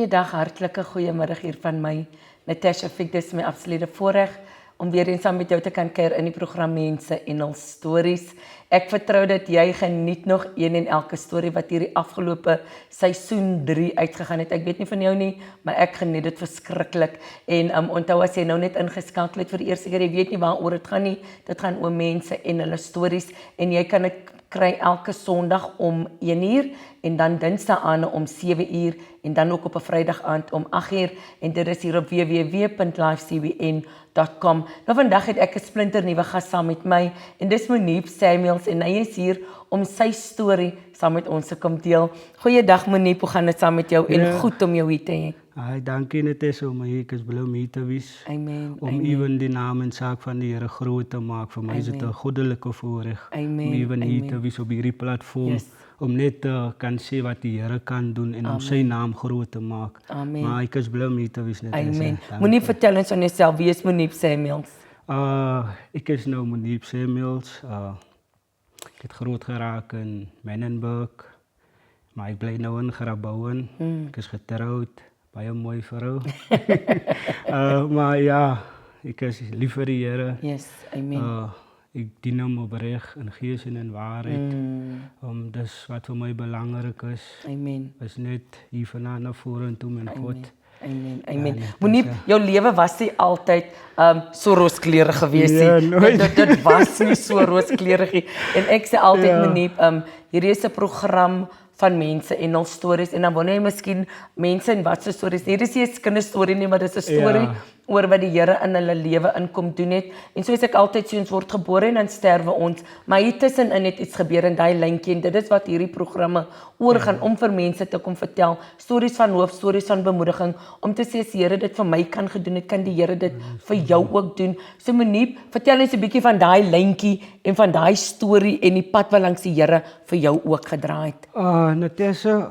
Goeiedag, hartlike goeiemiddag hier van my, Natasha Fick. Dis my absolute voorreg om weer eens saam met jou te kan kuier in die program Mense en hul stories. Ek vertrou dat jy geniet nog een en elke storie wat hierdie afgelope seisoen 3 uitgegaan het. Ek weet nie van jou nie, maar ek geniet dit verskriklik. En onthou as jy nou net ingeskakel het vir die eerste keer, jy weet nie waaroor dit gaan nie. Dit gaan oor mense en hulle stories en jy kan dit kry elke Sondag om 1uur en dan Dinsdag aan om 7uur en dan ook op 'n Vrydag aand om 8uur en dit is hier op www.livecbn.com. Nou vandag het ek 'n splinternuwe gas saam met my en dis Monique Samuels en hy is hier om sy storie saam met ons te kom deel. Goeiedag Monique, hoe gaan dit saam met jou en goed om jou hier te hê? Ai, dankie net is om ek is bly om hier te wees. Amen. Om ewen die naam en saak van die Here groot te maak. Vir my is dit 'n goddelike voorreg om ewen hier te wees op hierdie platform. Om net te kan sê wat die Here kan doen en om sy naam groot te maak. Amen. Maar ek is bly om hier te wees net. Amen. Moenie vertel ons van jouself, wie is Monique Samuels? Ek is nou Monique Samuels. Ek het groot geraak in Menenberg. Maar ek bly nou in Grabouwen. Ek is getroud. Baie mooi vrou. Maar ja, ek is lief vir die Here. Yes, amen. Ek dien hom opreg in gees en in waarheid. Dis wat vir my belangrik is. Amen. Is net hier vanaand na vorentoe met God. Amen. Amen. Moenie jou lewe was nie altyd so rooskleurig gewees nie. Dit was nie so rooskleurig nie. En ek sê altyd Moenie, hierdie is 'n program van mense en hul stories en dan wonder jy miskien mense en wat se stories. Hier is nie 'n kinderstorie nie, maar dis 'n storie oor wat die Here in hulle lewe inkom doen het. En soos ek altyd sê, ons word gebore en dan sterwe ons, maar hier tussenin het iets gebeur in daai lyntjie en dit is wat hierdie programme oor gaan om vir mense te kom vertel, stories van hoop, stories van bemoediging, om te sê as die Here dit vir my kan gedoen het, kan die Here dit vir jou ook doen. So Monique, vertel ons 'n bietjie van daai lyntjie en van daai storie en die pad wat langs die Here vir jou ook gedraai het. Natasha,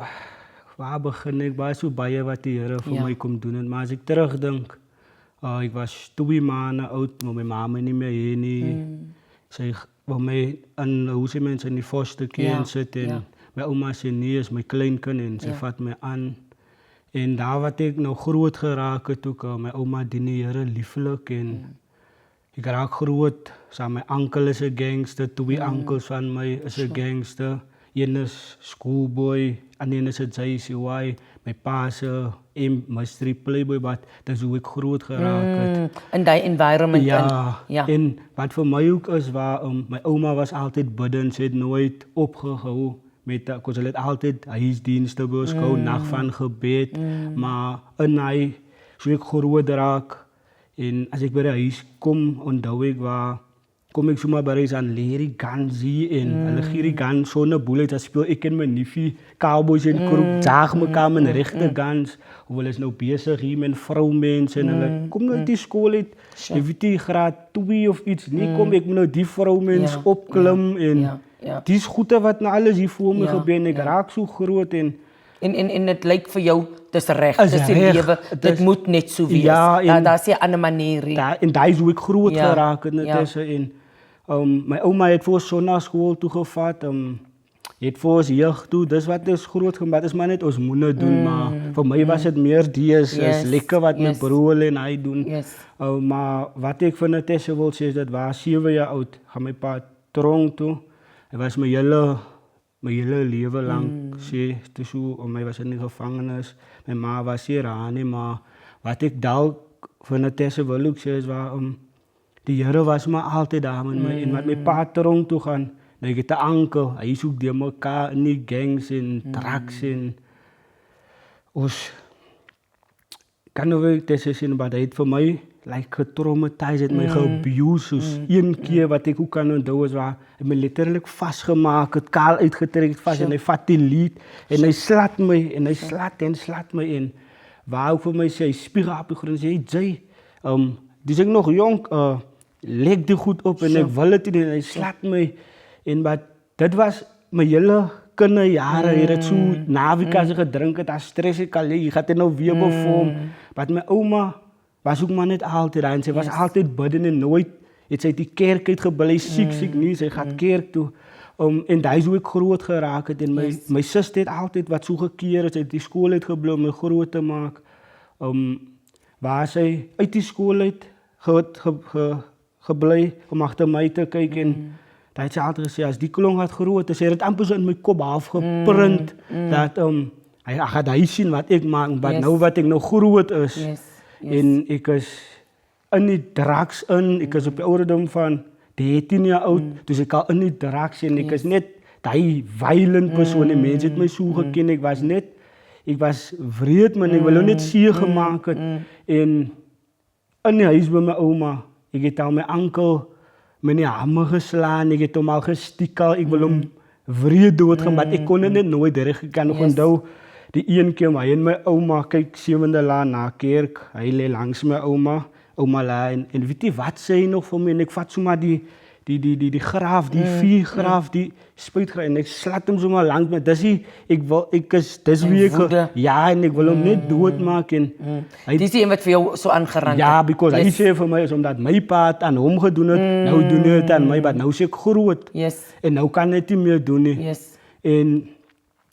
waar begin ek? Baie so baie wat die Here vir my kom doen en maar as ek terugdink, ek was 2 maande oud, maar my ma nie meer hier nie. Sy wou my in hoe sê mense in die foster care sit en my ouma sê nee, is my kleinkind en sy vat my aan. En daar wat ek nou groot geraak het ook, my ouma dien die Here lieflik en ek raak groot, saam my oom is 'n gangster, 2 ouders van my is 'n gangster. Een is schoolboy, en een is 'n JCY, my pa se mystery playboy, wat dis hoe ek groot geraak het. In die environment. En wat vir my ook is, waar my ouma was altyd bidden, sy het nooit opgehou met, sy het altyd huisdienste gehou, nag van gebed, maar in hy, so ek groot raak, en as ek by die huis kom, onthou ek waar, kom ek sommer by huis aan leer die guns hier en hulle gee die guns sonder bullet, dan speel ek en my niefie cowboys en kroeg, jaag mekaar met regte guns, hulle is nou besig hier met vroumense en hulle kom nou die skool uit, jy weet die graad 2 of iets, nie kom ek moet nou die vroumense opklim en die goede wat nou alles hier voor my gebeur en ek raak so groot en dit lyk vir jou, dis reg, dis die lewe, dit moet net so wees. Daar is 'n ander manier. En daai is hoe ek groot geraak het net en my ouma het vir ons sonnaskool toe gevat, het vir ons jeug toe, dis wat is groot gemaak, is maar net ons moene doen, maar vir my was dit meer is lekker wat my broer en hy doen. Maar wat ek van Natasha wil sê is dat was 7 jaar oud, gaan my pa tronk toe, hy was my hele lewe lang, sê, my was in die gevangenis, my ma was hier aan nie, maar wat ek dalk van Natasha wil ook sê is waar, die Here was maar altyd daar met my, en wat my pa tronk toe gaan, nou ek het 'n oom, hy soek die mekaar in die gangs en drugs en, ons, kan nou wel Natasha sê, maar hy het vir my, getraumatized, het my geabuse, soos een keer wat ek ook kan onthou is waar, hy my letterlik vastgemaak het, kaal uitgetrek vast, en hy vat die lied, en hy slat my, en hy slat my, en waar ook vir my sê, hy spieg op die grond, en sê, dis ek nog jong, leg die goed op, en ek wil het nie, en hy slat my, en wat, dit was my hele kinderjare, hy het so navigasie gedrink het, as stress ek al, jy gaat nou weer bevorm, wat my ouma, was ook maar net altyd daar, en sy was altyd bidden en nooit, het sy die kerk uitgebly, siek nie, sy gaat kerk toe, En daar is hoe ek groot geraak het. En my zus het altyd wat so gekeer is, uit die school uit gebly om my groot te maak. Waar sy uit die school uit gebly om agter my te kyk en daar het sy altyd gesê, as die klong wat groot is, sy het het amper so in my kop afgeprint, dat hy gaat hy sien wat ek maak, wat ek nou groot is. En ek is in die drugs in, ek is op die ouderdom van 13 jaar oud, dus ek al in die drugs en ek is net die violent persoon, die mense het my so geken, ek was wreed man, ek wil nou net seer gemaak het, en in die huis by my ouma, ek het al my ankel met die hamer geslaan, ek het hom al gestikkel, ek wil hom wreed doodgemaak, ek kon dit net nooit reg, ek kan nog onthou, die een keer maar hy en my ouma, kyk 7de laan na kerk, hy lê langs my ouma laan, en weet jy wat sê hy nog vir my, en ek vat sommer die graaf, die viergraaf, die spuitgraaf, en ek slat hom sommer langs my, dis wie ek, ja, en ek wil hom net doodmaak, en dis die een wat vir jou so aangerand het. Ja, because hy sê vir my, is omdat my pa het aan hom gedoen het, nou doen hy het aan my, maar nou is ek groot, en nou kan hy het nie meer doen nie, en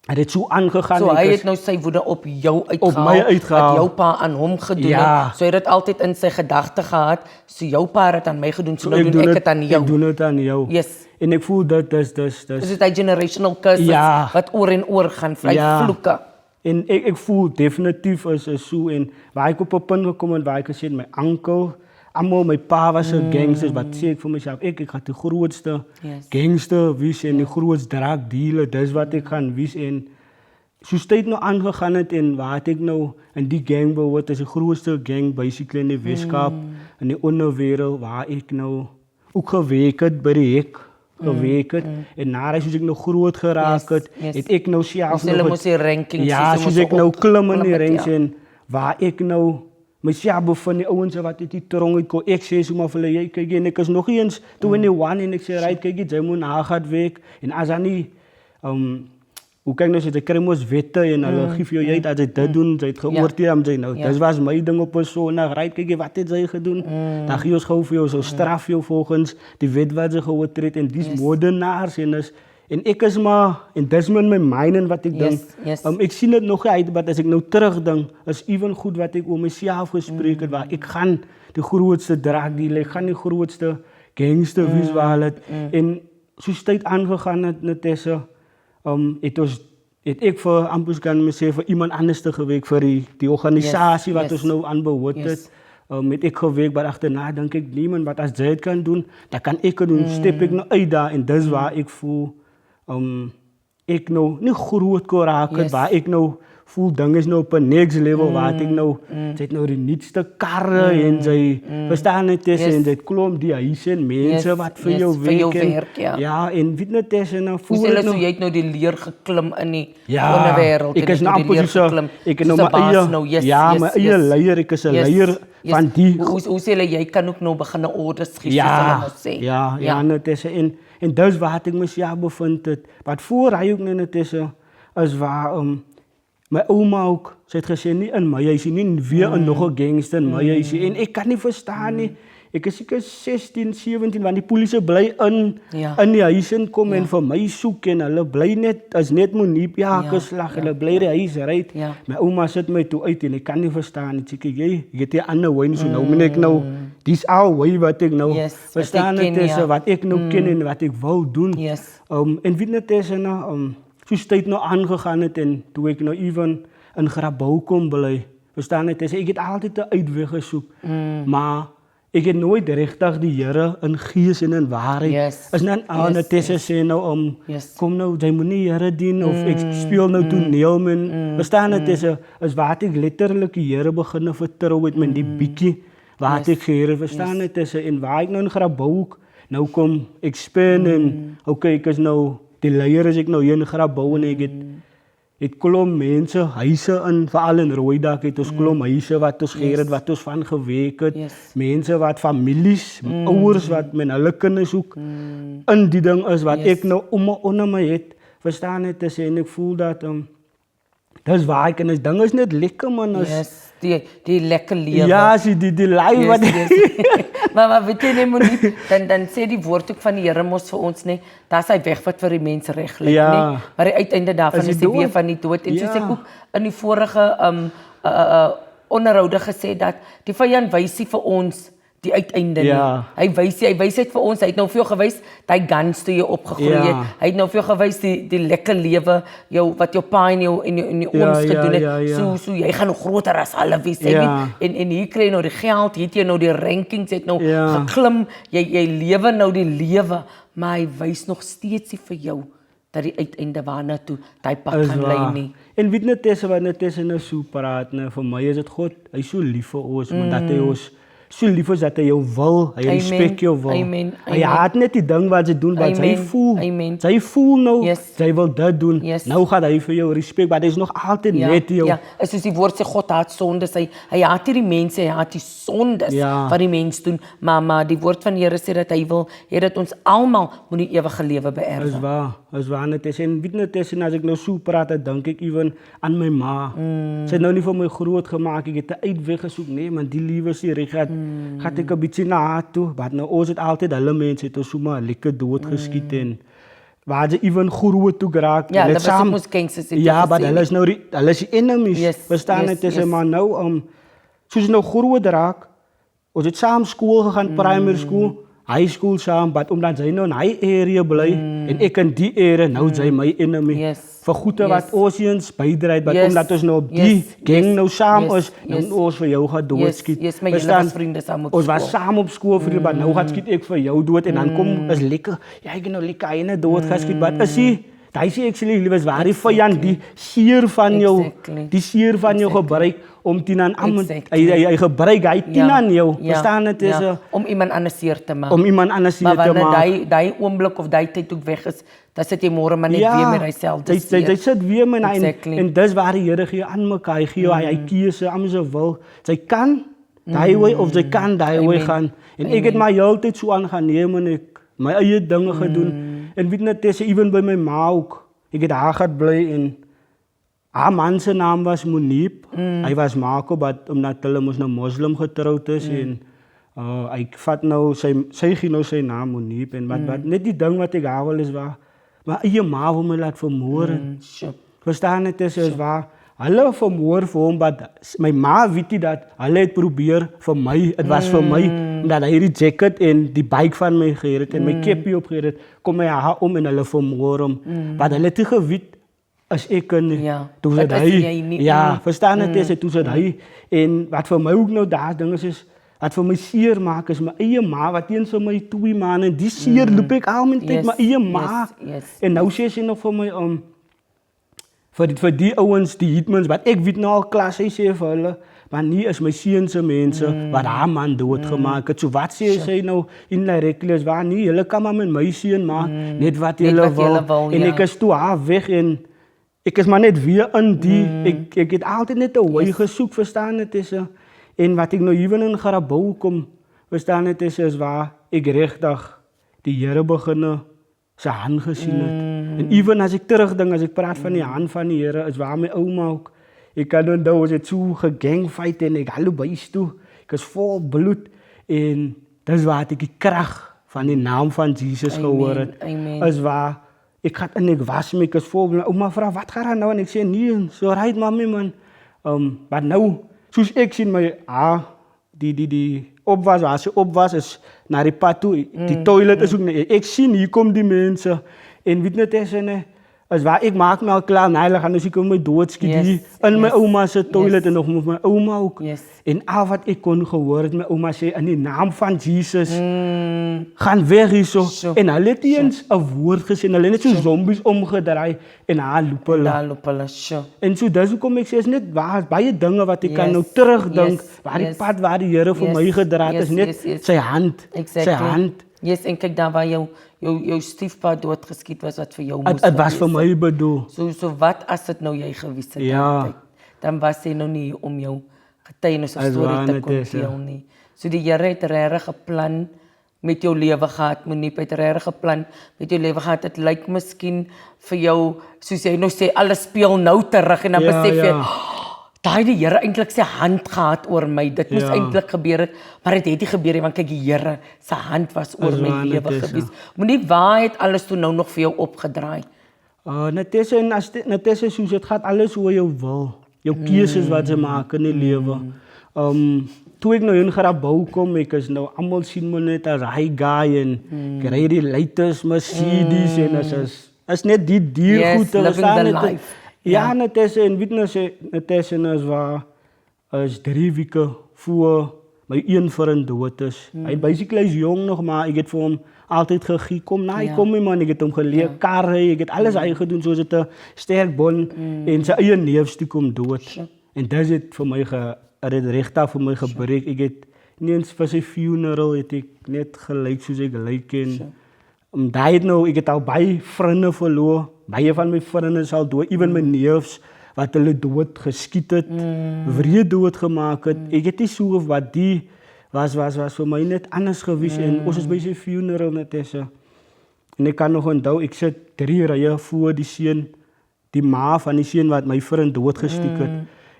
het het so aangegaan. So hy het nou sy woede op jou uitgehaal, wat jou pa aan hom gedoen het. So hy het dit altyd in sy gedagte gehad, so jou pa het aan my gedoen, so nou doen ek het aan jou. Ek doen het aan jou. En ek voel dat is dit die generational curses wat oor en oor gaan, vloeke. En ek voel definitief is so, en waar ek op 'n punt gekom het, waar ek gesê my ankel, almal my pa was 'n gangster, wat sê ek vir myself, ek gaan die grootste gangster wees en die grootste drug dealer, dis wat ek gaan wees, en soos tyd nou aangegaan het, en waar ek nou in die gang behoort, is die grootste gang basically in die Weskaap, in die onderwêreld, waar ek nou ook gewerk het by die hek, en nadat soos ek nou groot geraak het, het ek nou self soos ek nou klim in die ranks, en waar ek nou myself bevind, die ouens wat uit die tronk uitkom, ek sê so maar vir hulle, jy kyk, en ek is nog eens 21, en ek sê, right, kyk, jy moet nagaan werk, en as dan nie, hoe kyk nou, jy kry mos wette, en hulle geef jou jy, as jy dit doen, jy het geoordeel, dis was my ding op 'n Sondag, right, kyk, wat het jy gedoen, dan gee ons gou vir jou, so straf jou volgens die wet wat jy geoordeel het, en dis moordenaars, en ek is maar, en dis met my mind en wat ek dink, ek sien dit nog uit, maar as ek nou terugdink, is even goed wat ek oor myself gespreek het, waar ek gaan die grootste drug dealer, ek gaan die grootste gangster wees waar hulle het, en soos tyd aangegaan het, Natessa, het ek vir Ampus kan my sê, vir iemand anders te gewerk, vir die organisasie wat ons nou aanbehoort het, het ek gewerk, maar achterna denk ek, niemand wat as jy het kan doen, dan kan ek het doen, step ek nou uit daar, en dis waar ek voel, ek nou nie groot kon raak het, waar ek nou voel, ding is nou op 'n next level, waar ek nou, sy het nou die nuutste karre, en sy, verstaan het is, en dit klom die huise, en mense wat vir jou werk, ja, en weet net is, en nou voel ek nou, jy het nou die leer geklim in die onderwêreld, ek is nou amper ek het nou my eie leier, ek is 'n leier van die, hoe sê hulle, jy kan ook nou begin 'n orders gee, soos hulle nou sê, ja, net is, en dis waar ek myself bevind het, wat voor hy ook net is waar, my ouma ook, sy het gesê, nie in my huisie, nie weer in nog 'n gangster in my huisie, en ek kan nie verstaan nie, ek is seker 16, 17, want die polisie bly in die huis inkom, en vir my soek, en hulle bly net, as net Monique geslag, hulle bly die huis uit, my ouma sit my toe uit, en ek kan nie verstaan, ek sê, jy het die ander wyn, so nou moet ek nou, dis al wy wat ek nou, verstaan het is, wat ek nou ken, en wat ek wil doen, en weet net is, soos tyd nou aangegaan het, en toe ek nou even in Grabouw kom bly, verstaan het is, ek het altyd 'n uitweg gesoek, maar ek het nooit regtig die Here in gees en in waarheid, is net net sê nou, kom nou, jy moet nie Here dien, of ek speel nou toneel, verstaan het is waar ek letterlik die Here begin vertrou het, met die bietjie, waar ek Here, verstaan het is, en waar ek nou in Grabouw, nou kom ek spin, en ek is nou, die leier is ek nou hier in Grabouw, en ek het klom mense, huise in, veral in Rooidak, het ons klom huise wat ons geër het, wat ons van gewerk het, mense wat families, ouers wat met hulle kinders ook, in die ding is, wat ek nou onder my het, verstaan het is, en ek voel dat, dis waar ek en is ding is net lekker man. Yes, die lekker lewe. Ja, die lewe wat maar weet jy nie Monique, dan sê die woord ook van die Here mos vir ons nie, dat hy weg wat vir die mens reg lyk nie, maar die uiteinde daarvan is die weer van die dood. En soos ek ook in die vorige onderhoude gesê dat die vyand wys nie vir ons die uiteinde nie. Hy wys dit vir ons. Hy het nou vir jou gewys dat hy guns toe jou opgegroei het. Hy het nou vir jou gewys die lekker lewe wat jou pa en jou ooms gedoen het. So jy gaan nog groter as hulle wees. En hier kry jy nou die geld, hier het jy nou die rankings het nou geklim. Jy lewe nou die lewe, maar hy wys nog steeds nie vir jou dat die uiteinde waarna toe daai pad gaan lei nie. En weet net is nou so praat, vir my is dit God, hy so lief vir ons, maar dat hy ons so lief is dat hy jou wil, hy respect jou wil. Hy haat net die ding wat sy doen, wat sy voel. Sy voel nou, sy wil dit doen. Nou gaat hy vir jou respect, maar hy is nog altyd net jou. Ja, soos die woord sê, God haat sondes. Hy haat nie die mense, hy haat die sondes wat die mens doen. Maar die woord van die Here sê dat hy wil hê dat ons almal moet die ewige lewe beerwe. Is waar net is. En weet net is, en as ek nou so praat, dan dink ek even aan my ma. Sy het nou nie vir my groot gemaak, ek het 'n uitweg gesoek, nee, man, die liewe sê reg gaat ek 'n bietjie na haar toe, maar nou ons het altyd hulle mense het ons sommer lekker dood geskiet en waar ze even groot toe geraak. Ja, dat was ook ons gangsters. Ja, maar hulle is nou hulle is die enemies. Verstaan het is maar nou soos nou groot raak. Ons het saam skool gegaan, primary school, high school saam, maar omdat sy nou in hy area bly en ek in die area, nou sy my enemy. Vir goede wat ons eens bydra, maar omdat ons nou op die gang nou saam is, dan ons vir jou gaan doodskiet. Maar julle was vriende saam op skool. Ons was saam op skool, vriende, maar nou gaan skiet ek vir jou dood en dan kom is lekker. Ja, ek nou lekker eene dood geskiet, maar is hy daai sê actually liefes waar die vyand die seer van jou gebruik om teen aan hy gebruik hy teen aan jou. Verstaan dit is om iemand anders seer te maak. Maar wanneer daai oomblik of daai tyd ook weg is, dan sit jy môre maar net weer met dieselfde seer. Jy sit weer met en dis waar die Here gee aan mekaar. Hy gee hy keuse aan sy wil. Sy kan daai way of sy kan daai way gaan. En ek het my heeltyd so aangeneem en ek my eie dinge gedoen. En weet net, is even by my ma ook. Ek het haar gehad bly en haar man se naam was Munib. Hy was Marco, omdat hulle mos nou moslim getroud is en hy vat nou sy gee nou sy naam Munib en wat net die ding wat ek haar wil is waar maar eie ma wil my laat vermoor. Verstaan het is waar hulle vermoor vir hom, my ma weet nie dat hulle het probeer vir my, het was vir my dat hy die jacket en die bike van my geheer het en my keppie opgeheer het, kom my haar om en hulle vermoor hom. Maar hulle het nie geweet as ek nie. Toe sit hy. Ja, verstaan het is toe sit hy. En wat vir my ook nou daar ding is wat vir my seer maak is my eie ma wat eens vir my 2 maande die seer loop ek al my tyd my eie ma. En nou sê sy nog vir my vir die ouens die hitmans wat ek weet nou al klas hy sê vir hulle maar nie is my seun se mense wat haar man doodgemaak het. So wat sê sy nou indirectly is waar nie, julle kan maar met my seun maak net wat julle wil. En ek is toe haar weg en ek is maar net weer in die ek het altyd net 'n wy gesoek, verstaan dit is en wat ek nou hier in Garabou kom, verstaan dit is waar ek regtig die Here beginne sy hand gesien het. En even as ek terugdink, as ek praat van die hand van die Here, is waar my ouma ook. Ek kan onthou, ons het so gegangfight en ek hallo bys toe. Ek is vol bloed en dis waar ek die krag van die naam van Jesus gehoor het. Is waar ek gaan en ek was my, ek is vol bloed. Ouma vra, wat gaan er nou? En ek sê, nee, so right mami man. Maar nou, soos ek sien my, die opwas, waar sy opwas is naar die pad toe, die toilet is ook, ek sien, hier kom die mense, en weet net is waar ek maak my al klaar, nee, hulle gaan dus ek my doodskiet hier, in my oma se toilet, en nog met my oma ook, en al wat ek kon gehoor het, my oma sê, in die naam van Jesus, gaan weg hier so, en hulle het nie eens 'n woord gesê, hulle het net so zombies omgedraai, en haar loop hulle, en so dis hoekom ek sê, is net baie dinge wat ek kan nou terugdink, waar die pad waar die Here vir my gedra het, is net sy hand, sy hand. En kyk dan waar jou stiefpa doodgeskiet was wat vir jou moes. Dit was vir my bedoel. So wat as dit nou jy gewees het? Dan was hy nou nie om jou getuienis of storie te kon deel nie. So die Here het regtig 'n plan met jou lewe gehad, Monique, het regtig 'n plan met jou lewe gehad. Dit lyk miskien vir jou, soos jy nou sê, alles speel nou terug en dan besef jy, daai die Here eintlik sy hand gehad oor my. Dit moes eintlik gebeur het, maar dit het nie gebeur nie want kyk die Here se hand was oor my lewe gewees. Monique, waar het alles toe nou nog vir jou opgedraai? Natessa, soos dit gaat alles oor jou wil. Jou keuses wat ze maak in die lewe. Toe ek nou in Garabou kom, ek is nou almal sien my net as hy guy en ek ry die latest Mercedes en is net die diergoed te living the life. Ja, Natessa, en weet Natessa is waar is 3 weke voor my een vriend dood is. Hy basically is jong nog, maar ek het vir hom altyd gegee, kom my man, ek het hom geleer karre, ek het alles hy gedoen soos het 'n sterk bon en sy eie neefstuk kom dood. En dis het vir my het regtig vir my gebreek. Ek het nie eens vir sy funeral het ek net gelyk soos ek gelyk en daai het nou, ek het al baie vriende verloor. Baie van my vriende is al dood, ewen my neefs wat hulle dood geskiet het, wreed dood gemaak het. Ek het nie so of wat die was vir my net anders gewees en ons is by sy funeral Natessa. En ek kan nog onthou, ek sit 3 rye voor die seun, die ma van die seun wat my vriend doodgestiek het.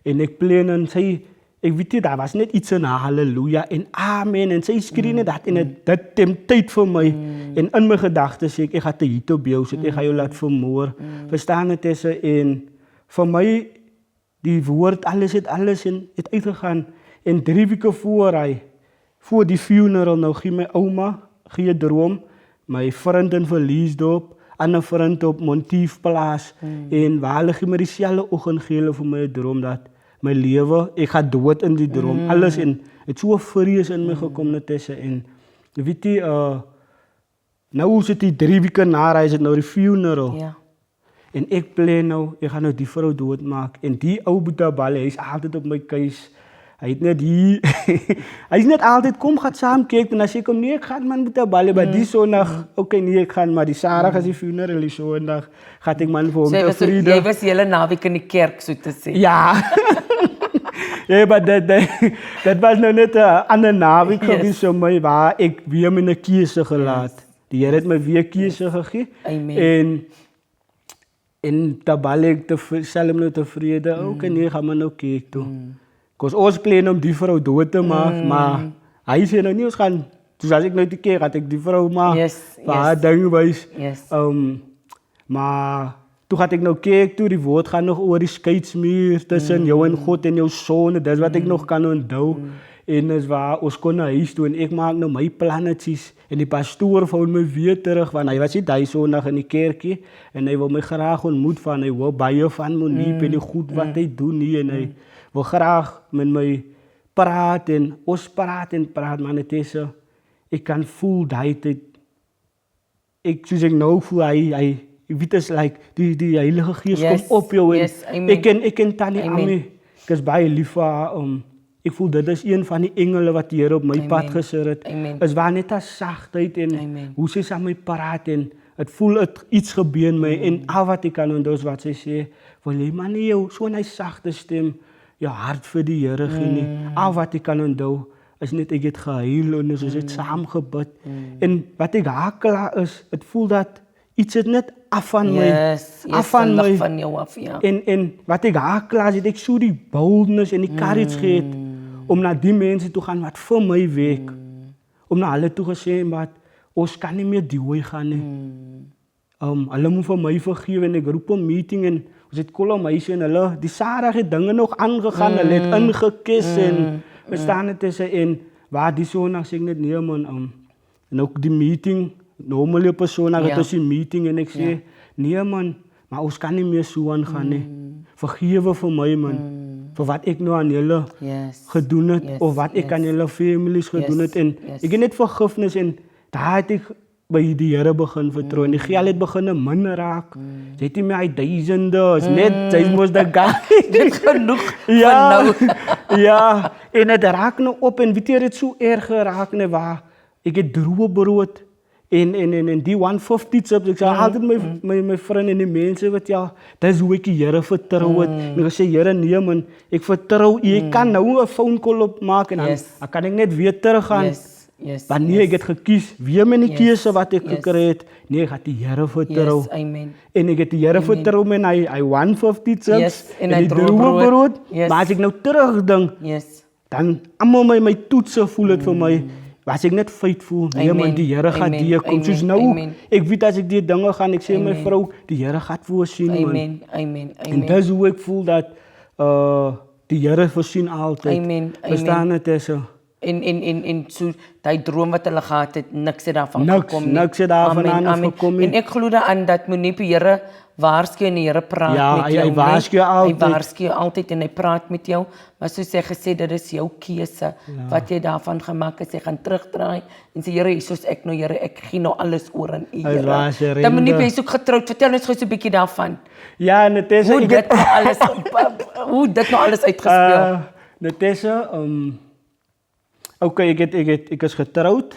En ek plan en sy, ek weet nie, daar was net iets in haar halleluja en amen en sy skree net dat en dit tempteer vir my. En in my gedagtes sê ek gaan te hier op jou sit, ek gaan jou laat vermoor. Verstaan Natessa, en vir my die woord alles het uitgegaan en 3 weke voor die funeral nou gee my ouma gee 'n droom, my vriend in Verliesdorp, ander vriend op Montiefplaas en waar hulle gee my dieselfde oggend gee hulle vir my 'n droom dat my lewe, ek gaan dood in die droom, alles en het so vrees in my gekom Natessa en weet jy, nou is dit 3 weke na, is dit nou die funeral. Ja. En ek plan nou, ek gaan nou die vrou doodmaak en die ou Boetabale, hy is altyd op my keus. Hy het net hier, hy is net altyd, kom gaan saam kyk, en as ek kom, nee ek gaan man Boetabale, maar die sondag, okay nee ek gaan, maar die Sarah as die funeral die sondag, gaat ek man vir hom te vrede. Jy was hele naweek in die kerk, so te sê. Ja, ja, maar dit was nou net 'n ander naweek gewees vir my, waar ek weer my 'n keuse gelaat. Die Here het my weer keuse gegee. Amen. En Tabale ek sal hom nou tevrede, okay nee, gaan maar nou kyk toe. Ons plan om die vrou dood te maak, maar hy sê nou nie ons gaan, dus as ek nou te keer, gaat ek die vrou maak, waar ding wys. Maar toe gaat ek nou kyk toe, die woord gaan nog oor die skeidsmuur tussen jou en God en jou sonde, dis wat ek nog kan onthou. En is waar ons kon na huis toe en ek maak nou my plannetjies en die pastoor vou my weer terug want hy was nie daai Sondag in die kerkie en hy wil my graag ontmoet van hy wil baie van Monique en die goed wat hy doen nie en hy wil graag met my praat en ons praat maar Natessa, ek kan voel daai tyd soos ek nou voel hy weet is like die Heilige Gees kom op jou en ek ken Tannie Ami, ek is baie lief vir haar ek voel dit is een van die engele wat die Here op my pad gesit het. Is waar net as sagtheid en hoe sy saam my praat en het voel het iets gebeur in my en al wat ek kan onthou is wat sy sê, wil jy maar nie jou so 'n sagte stem jou hart vir die Here gee nie. Al wat ek kan onthou is net ek het gehuil en ons het saam gebid. En wat ek hakel is, het voel dat iets het net af van my, af van my. Van jou af, ja. En wat ek hakel is, het ek so die boldness en die courage gehad om na die mense toe gaan wat vir my werk. Om na hulle toe gesê, maar ons kan nie meer die way gaan nie. Hulle moet vir my vergewe en ek roep 'n meeting en ons het kolle meisie en hulle, die Sarah het dinge nog aangegaan, hulle het ingekis en bestaan het tussen en waar die Sondag sê ek net nee man, en ook die meeting, normale persone het ons die meeting en ek sê, nee man, maar ons kan nie meer so aangaan nie. Vergewe vir my man, vir wat ek nou aan julle gedoen het, of wat ek aan julle families gedoen het, en ek het net vergifnis en daar het ek by die Here begin vertrou en die geld het begin min raak. Sy het nie meer hy duisende, is net, sy moes die guy. Dit genoeg van nou. Ja, en het raak nou op en weet jy het so erg geraak, nee, waar ek het droë brood en die 150 chips, ek sê altyd my vriend en die mense wat dis hoe ek die Here vertrou het. En ek sê, Here nee man, ek vertrou u, ek kan nou 'n phone call opmaak en dan kan ek net weer teruggaan. Wanneer ek het gekies, weer met die keuse wat ek gekry het, nee, ek het die Here vertrou. Yes, amen. En ek het die Here vertrou met hy 150 chips Yes, en en hy die droë brood. Yes. Maar as ek nou terugdink, Yes. dan almal my toetse voel dit vir my, was ek net faithful, nee man, die Here gaan die kom, soos nou, ek weet as ek die dinge gaan, ek sê my vrou, die Here gaan voorsien, man. Amen, amen, En dis hoe ek voel dat, die Here voorsien altyd. Amen, Verstaan het, Tessa? En so daai droom wat hulle gehad het, niks het daarvan Niks, gekom nie. niks het daarvan aan gekom nie. En ek glo daaraan dat Monique die Here waarsku en die Here praat Ja, met jou. hy waarsku altyd. Hy waarsku altyd en hy praat met jou. Maar soos hy gesê, dit is jou keuse wat jy daarvan gemaak het. Jy gaan terugdraai en sê Here, soos ek nou Here, ek gee nou alles oor aan U, Here. Dan Monique, jy is ook getroud. Vertel ons gou so 'n bietjie daarvan. Ja, Natessa, Hoe dit nou alles hoe dit nou alles uitgespeel. Natessa, okay, ek is getroud.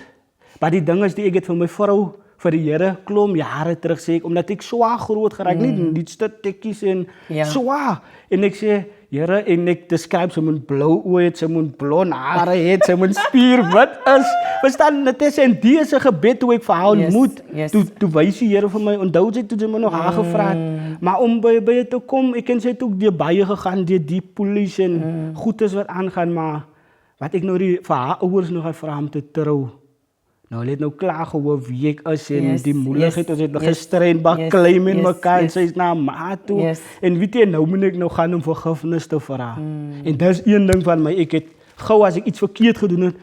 Maar die ding is ek het vir my vrou vir die Here klomp jare terug sê ek omdat ek swaar groot geraak, nie die stukkies en swaar. En ek sê Here en ek describe sy moet blou oë het, sy moet blond hare het, sy moet spierwit is. Verstaan Natessa, en die is 'n gebed hoe ek vir haar ontmoet. Toe wys die Here vir my, onthou sy toe sy my nog haar gevra het. Maar om by te kom, ek en sy het ook deur baie gegaan, deur die polisie en goedes wat aangaan, maar wat ek nou vir haar ouers nog gevra om te trou. Nou hulle het nou klaar gehoor wie ek is en die moeilikheid, ons het nog gestrein, baklei met mekaar, en sy is na ma toe. En weet jy, nou moet ek nou gaan om vergifnis te vra. En dis een ding van my, ek het gou as ek iets verkeerd gedoen het,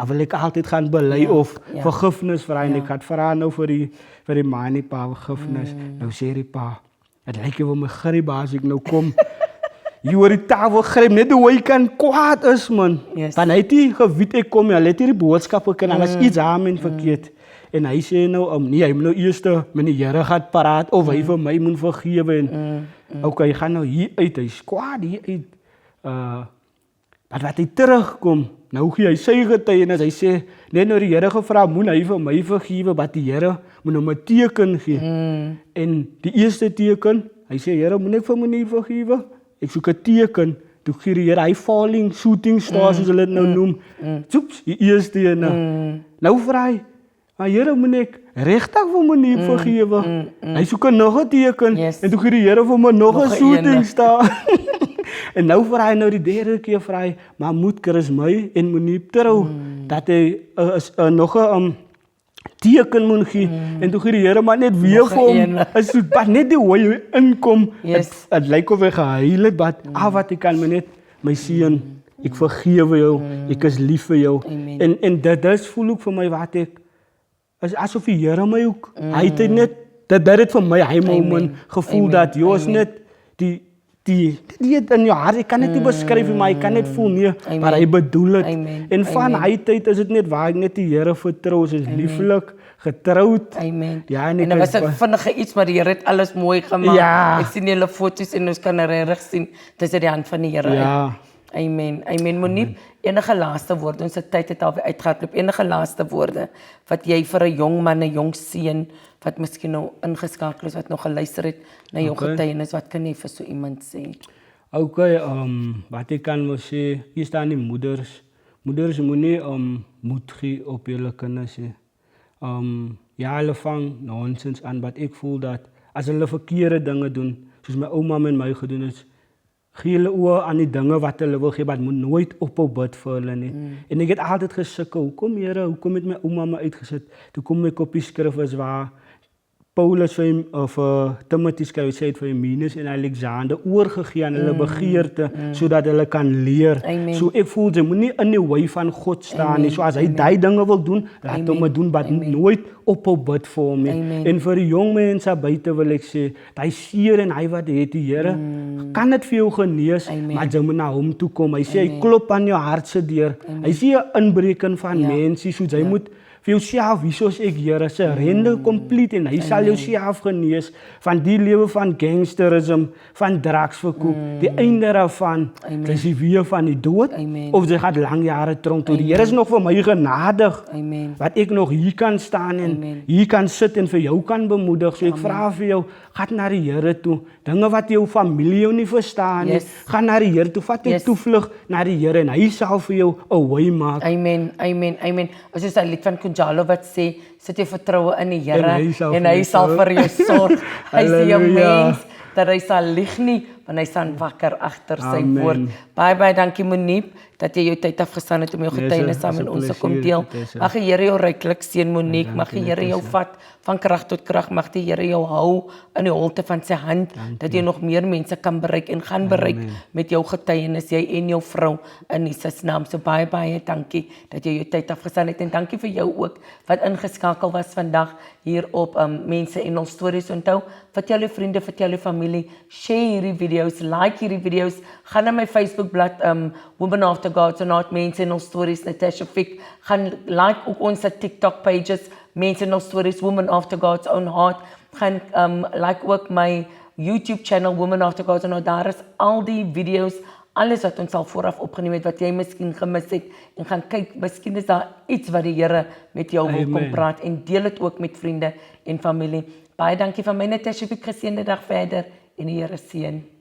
wil ek altyd gaan bely of vergifnis vra, en ek het vra nou vir die ma en die pa vergifnis. Nou sê die pa, het lyk jy wil my grip as ek nou kom. Jy hoor die tafel gryp, net hoe hy kan kwaad is, man. Dan hy het die gewiet ek kom, hy het die boodskap geken, en as iets aan en verkeerd. En hy sê nou, nee, hy moet nou eers met die Here gaan paraat, of hy vir my moet vergewe. En, okay, hy gaan nou hier uit, hy is kwaad hier uit. Maar wat hy terugkom, nou gee hy sy getuienis, hy sê, net nou die Here gevra, moet hy vir my vergewe, wat die Here moet nou my teken gee. En die eerste teken, hy sê, Here, moet ek vir my nie vergewe? Ek soek 'n teken, toe gee die Here, hy falling, shooting star, soos hulle dit nou noem. Soeps, die eerste ene. Nou vra hy, maar Here, moet ek regtig vir my nie vergewe? Hy soek nog 'n teken, en toe gee die Here vir my nog 'n shooting star. En nou vra hy nou die derde keer, vra hy, maar moet Chris my en Moenie trou, dat hy nog 'n teken moet gee, en toe gee die Here maar net weer vir hom, is so, maar net die hoe hy inkom, het lyk of hy gehuil het, wat ek kan my net, my seun, ek vergewe jou, ek is lief vir jou, en dit voel ook vir my wat ek, is asof die Here my ook, hy het net, dit het vir my, hy moment gevoel dat, jy is net, die in jou hart, ek kan dit nie beskryf, maar ek kan net voel nie, maar hy bedoel het. En van hy tyd is dit net waar ek net die Here vertrou, is lieflik, getrouwd. Ja, en dan was ek vinnige iets, maar die Here het alles mooi gemaakt. Ek sien julle foto's en ons kan regtig sien, dis uit die hand van die Here uit. Amen. Monique, enige laaste woorde, ons tyd het alweer uitgehardloop, enige laaste woorde, wat jy vir 'n jong man, 'n jong seun, wat miskien nou ingeskakel is, wat nog geluister het na jou getuienis, wat kan jy vir so iemand sê? Okay, wat ek kan mos sê, hier staan die moeders. Moeders moet nie moed gee op julle kinders. Ja, hulle vang nonsens aan, wat ek voel dat, as hulle verkeerde dinge doen, soos my ouma met my gedoen het, gee hulle oor aan die dinge wat hulle wil gee, maar moet nooit ophou bid vir hulle nie. En ek het altyd gesukkel, hoekom Here, hoekom het my ouma my uitgesit? Toe kom ek op die skrif is waar Paulus vir Timothy skryf, sê het vir Hymenaeus en Alexander oorgegee aan hulle begeerte, sodat hulle kan leer. So ek voel, jy moet nie in die wy van God staan nie, so as hy die dinge wil doen, laat hom het doen, maar nooit ophou bid vir hom nie. En vir die jong mense buite wil ek sê, hy seer en hy wat het die Here, kan dit vir jou genees, maar jy moet na hom toe kom. Hy sê, hy klop aan jou hart se deur. Hy sê 'n inbreken van mense, so jy moet vir jouself, wie soos ek, Here, surrender compleet en hy sal jouself genees van die lewe van gangsterisme, van drugsverkoop, die einde daarvan, dis die weer van die dood, of jy gaan lang jare tronk toe. Die Here is nog vir my genadig, wat ek nog hier kan staan en hier kan sit en vir jou kan bemoedig. So ek vra vir jou, gaan na die Here toe. Dinge wat jou familie jou nie verstaan nie, gaan na die Here toe, vat jy toevlug na die Here en hy sal vir jou 'n way maak. Amen, amen, amen. As jy die lied van Kunjalo wat sê, sit jy vertroue in die Here en hy sal vir jou sorg. Hy is jou mens dat hy sal lieg nie, want hy staan wakker agter sy woord. Baie dankie Monique dat jy jou tyd afgestaan het om jou getuienis saam met ons te kom deel. Mag die Here jou ryklik seën Monique, mag die Here jou vat van krag tot krag, mag die Here jou hou in die holte van sy hand, dat jy nog meer mense kan bereik en gaan bereik met jou getuienis, jy en jou vrou in Jesus naam. So baie dankie dat jy jou tyd afgestaan het en dankie vir jou ook wat ingeskakel was vandag hier op Mense en ons stories. Onthou, vertel jou vriende, vertel jou familie, share hierdie video's, like hierdie video's, gaan na my Facebookblad Women After God, so not Mense en ons stories, Natasha Fick, gaan like ook ons TikTok pages, Mense en ons stories, Women After God's Own Heart, gaan like ook my YouTube channel, Women After God's Own Heart, daar is al die video's, alles wat ons al vooraf opgeneem het, wat jy miskien gemis het, en gaan kyk, miskien is daar iets wat die Here met jou wil kom praat, en deel het ook met vriende en familie. Baie dankie van my, Natasha Fick, geseënde dag verder, en die Here seën.